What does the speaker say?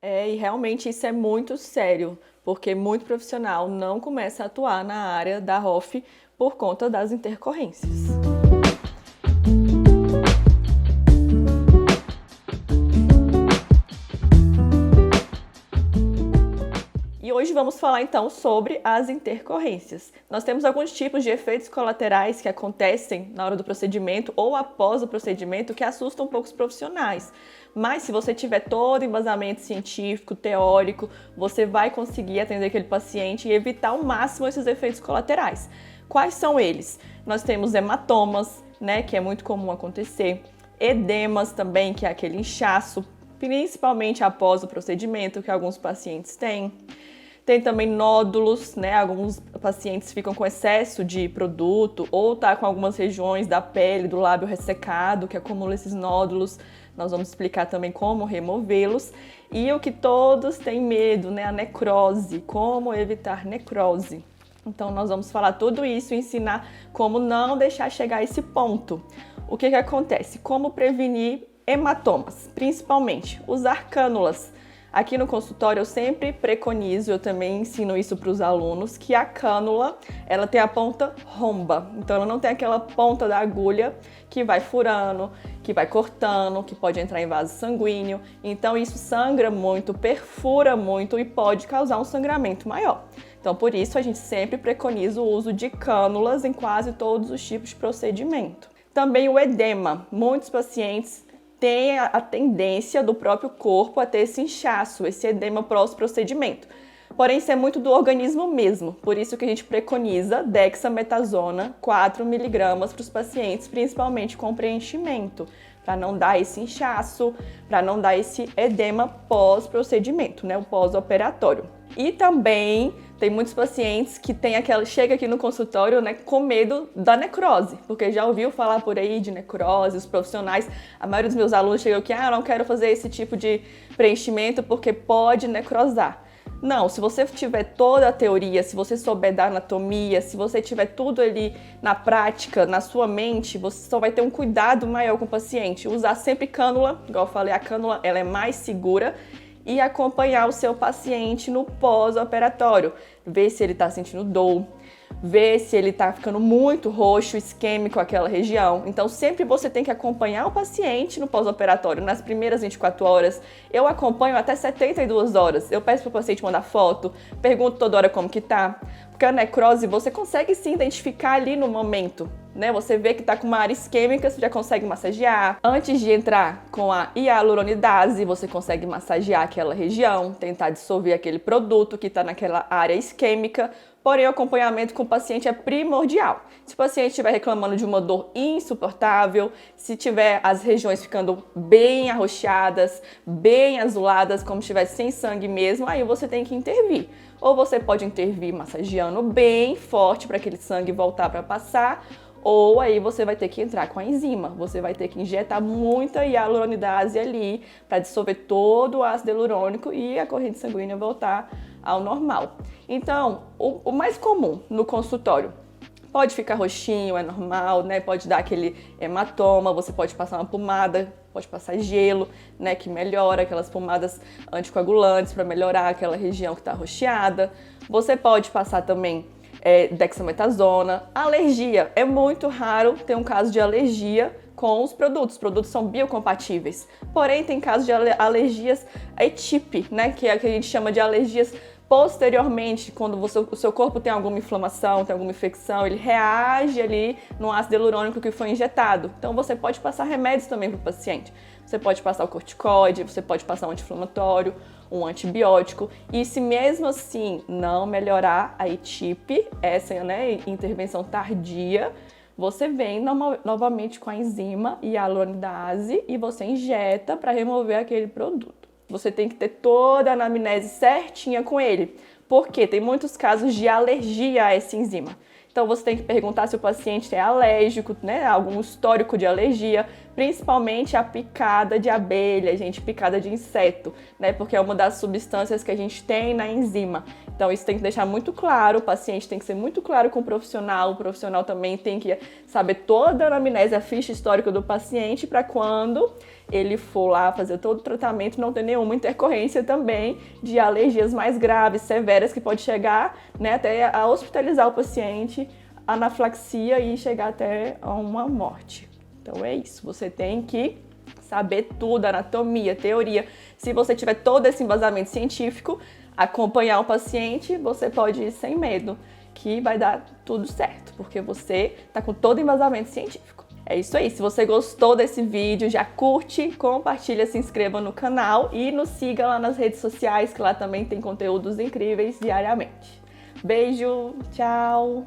E realmente isso é muito sério, porque muito profissional não começa a atuar na área da ROF por conta das intercorrências. E hoje vamos falar então sobre as intercorrências. Nós temos alguns tipos de efeitos colaterais que acontecem na hora do procedimento ou após o procedimento que assustam um pouco os profissionais. Mas se você tiver todo embasamento científico, teórico, você vai conseguir atender aquele paciente e evitar ao máximo esses efeitos colaterais. Quais são eles? Nós temos hematomas, que é muito comum acontecer, edemas também, que é aquele inchaço, principalmente após o procedimento que alguns pacientes têm. Tem também nódulos, Alguns pacientes ficam com excesso de produto ou tá com algumas regiões da pele, do lábio ressecado, que acumulam esses nódulos. Nós vamos explicar também como removê-los. E o que todos têm medo, A necrose, como evitar necrose. Então nós vamos falar tudo isso e ensinar como não deixar chegar a esse ponto. O que acontece? Como prevenir hematomas, principalmente usar cânulas. Aqui no consultório eu sempre preconizo, eu também ensino isso para os alunos, que a cânula, ela tem a ponta romba. Então ela não tem aquela ponta da agulha que vai furando, que vai cortando, que pode entrar em vaso sanguíneo. Então isso sangra muito, perfura muito e pode causar um sangramento maior. Então por isso a gente sempre preconiza o uso de cânulas em quase todos os tipos de procedimento. Também o edema. Muitos pacientes tem a tendência do próprio corpo a ter esse inchaço, esse edema pós-procedimento. Porém, isso é muito do organismo mesmo, por isso que a gente preconiza dexametasona 4 mg para os pacientes, principalmente com preenchimento, para não dar esse inchaço, para não dar esse edema pós-procedimento, o pós-operatório. E também tem muitos pacientes que chega aqui no consultório, com medo da necrose, porque já ouviu falar por aí de necrose, os profissionais, a maioria dos meus alunos chegam aqui, eu não quero fazer esse tipo de preenchimento porque pode necrosar. Não, se você tiver toda a teoria, se você souber da anatomia, se você tiver tudo ali na prática, na sua mente, você só vai ter um cuidado maior com o paciente. Usar sempre cânula, igual eu falei, a cânula ela é mais segura, e acompanhar o seu paciente no pós-operatório. Ver se ele está sentindo dor, ver se ele está ficando muito roxo, isquêmico aquela região. Então sempre você tem que acompanhar o paciente no pós-operatório. Nas primeiras 24 horas, eu acompanho até 72 horas. Eu peço para o paciente mandar foto, pergunto toda hora como que tá. Porque a necrose você consegue se identificar ali no momento, Você vê que tá com uma área isquêmica, você já consegue massagear. Antes de entrar com a hialuronidase, você consegue massagear aquela região, tentar dissolver aquele produto que tá naquela área isquêmica. Porém, o acompanhamento com o paciente é primordial. Se o paciente estiver reclamando de uma dor insuportável, se tiver as regiões ficando bem arroxeadas, bem azuladas, como se estivesse sem sangue mesmo, aí você tem que intervir. Ou você pode intervir massageando bem forte para aquele sangue voltar para passar, ou aí você vai ter que entrar com a enzima. Você vai ter que injetar muita hialuronidase ali para dissolver todo o ácido hialurônico e a corrente sanguínea voltar ao normal. Então, o mais comum no consultório, pode ficar roxinho, é normal, Pode dar aquele hematoma, você pode passar uma pomada, pode passar gelo, que melhora aquelas pomadas anticoagulantes para melhorar aquela região que está roxeada. Você pode passar também dexametasona. Alergia, é muito raro ter um caso de alergia com os produtos. Os produtos são biocompatíveis. Porém, tem casos de alergias atípicas, que é o que a gente chama de alergias posteriormente, quando o seu corpo tem alguma inflamação, tem alguma infecção, ele reage ali no ácido hialurônico que foi injetado. Então você pode passar remédios também para o paciente. Você pode passar o corticoide, você pode passar um anti-inflamatório, um antibiótico. E se mesmo assim não melhorar a ETIP, essa intervenção tardia, você vem novamente com a enzima hialuronidase e você injeta para remover aquele produto. Você tem que ter toda a anamnese certinha com ele, porque tem muitos casos de alergia a essa enzima. Então você tem que perguntar se o paciente é alérgico, algum histórico de alergia, principalmente a picada de abelha, gente, picada de inseto, né? Porque é uma das substâncias que a gente tem na enzima. Então isso tem que deixar muito claro, o paciente tem que ser muito claro com o profissional também tem que saber toda a anamnese, a ficha histórica do paciente para quando ele for lá fazer todo o tratamento não ter nenhuma intercorrência também de alergias mais graves, severas, que pode chegar, né, até a hospitalizar o paciente, anafilaxia e chegar até a uma morte. Então é isso, você tem que saber tudo, anatomia, teoria. Se você tiver todo esse embasamento científico, acompanhar o paciente, você pode ir sem medo, que vai dar tudo certo, porque você está com todo o embasamento científico. É isso aí, se você gostou desse vídeo, já curte, compartilha, se inscreva no canal e nos siga lá nas redes sociais, que lá também tem conteúdos incríveis diariamente. Beijo, tchau!